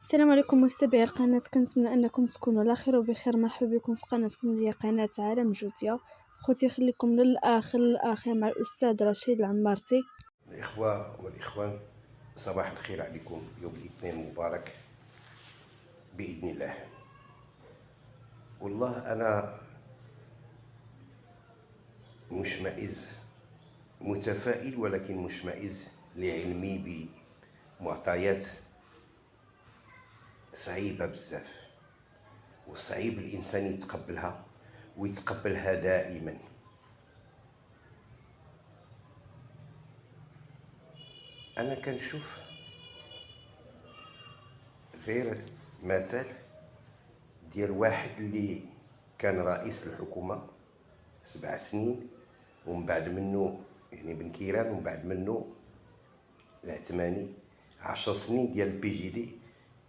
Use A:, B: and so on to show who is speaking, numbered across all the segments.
A: السلام عليكم متابعي القناة، كنتمنى انكم تكونوا على خير وبخير. مرحبا بكم في قناتكم اللي هي قناة عالم جوديا. خوتي خليكم للاخر مع الاستاذ رشيد العمارتي.
B: الإخوة والإخوان، صباح الخير عليكم. يوم الاثنين مبارك بإذن الله. والله أنا مشمئز، متفائل ولكن مشمئز لعلمي بمعطيات صعيبة بزاف، وصعيب الإنسان يتقبلها ويتقبلها دائما. أنا كنشوف غير مثال ديال واحد اللي كان رئيس الحكومة 7 سنين، ومن بعد منه يعني بن كيران، ومن بعد منه العثماني 10 سنين ديال البي جي دي.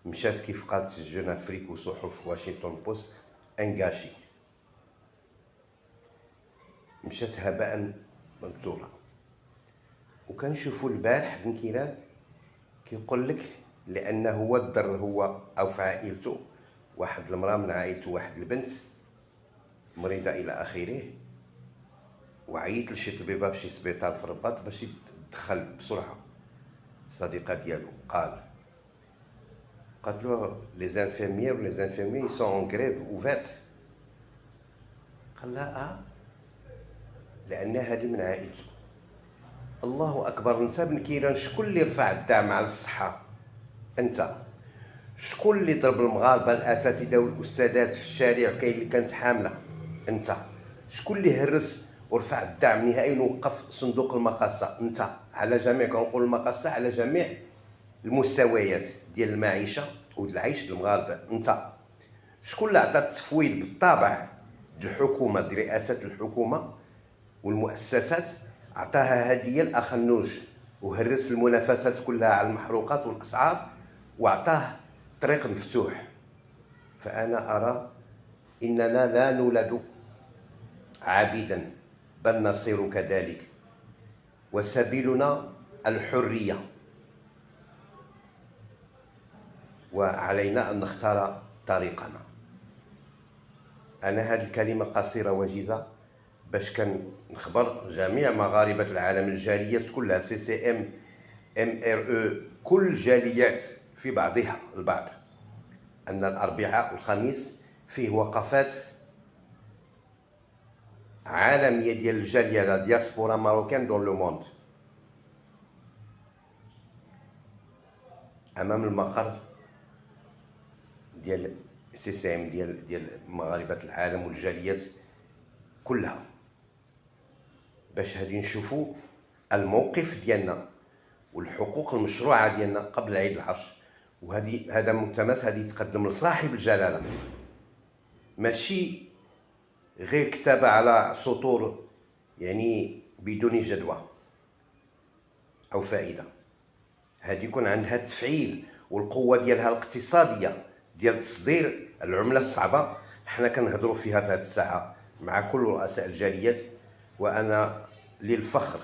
B: مشات كيف قالت جون افريك وصحف واشنطن بوست انغاشي، مشات هباء مبثورا. وكنشوفوا البارح بن كيران كيقول لك لانه هو الضر هو او في عائلته، واحد المراه من عائلته، واحد البنت مريضه الى اخره، وعيط لشي طبيبه في شي سبيطار في الرباط باش يدخل بسرعه. الصديقه ديالو قالت له لي زانفيرميي سون اون غريف اوفيرت. قال لها لان هذه من عائلته. الله اكبر. انت بن كيران شكون اللي رفع الدعم على الصحه؟ انت. شكون اللي ضرب المغاربه الاساتذه والاستاذات في الشارع كاين اللي كانت حامله؟ انت. شكون اللي هرس ورفع الدعم نهائيا ووقف صندوق المقاصه؟ انت. على جميع، كنقول المقاصه على جميع المستويات ديال المعيشه والعيش للمغاربه. انت. شكون اللي عطى التفويض بالطبع الحكومه، ديال رئاسه الحكومه والمؤسسات، عطاها هديه لاخنوش وهرس المنافسات كلها على المحروقات والاسعار وعطاه طريق مفتوح؟ فانا ارى اننا لا نولد عبيدا بل نصير كذلك، وسبيلنا الحريه، وعلينا ان نختار طريقنا. انا هذه الكلمه قصيره وجيزه باش كنخبر جميع مغاربه العالم، الجاليات كلها، سي سي ام، ام ار او، كل الجاليات في بعضها البعض، ان الاربعاء والخميس فيه وقفات عالميه ديال الجاليه، لا دياسبورا ماروكان دون لو موند، امام المقر ديال سي سي ام، ديال مغاربه العالم والجاليات كلها، باش هادي نشوفوا الموقف ديالنا والحقوق المشروعه ديالنا قبل عيد العرش. هذا ملتمس هذه يتقدم لصاحب الجلاله، ماشي غير كتابه على سطور يعني بدون جدوى او فائده. هذه يكون عندها التفعيل والقوه ديالها الاقتصاديه ديال تصدير العمله الصعبه. حنا كنهضروا فيها في هذه الساعه مع كل رؤساء الجاليات، وانا للفخر،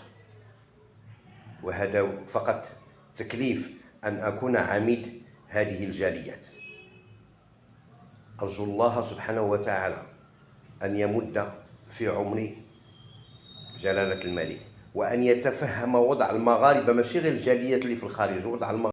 B: وهذا فقط تكليف، ان اكون عميد هذه الجاليات. ارجو الله سبحانه وتعالى ان يمد في عمري جلاله الملك، وان يتفهم وضع المغاربه، ماشي غير الجاليات اللي في الخارج، وضع المغاربه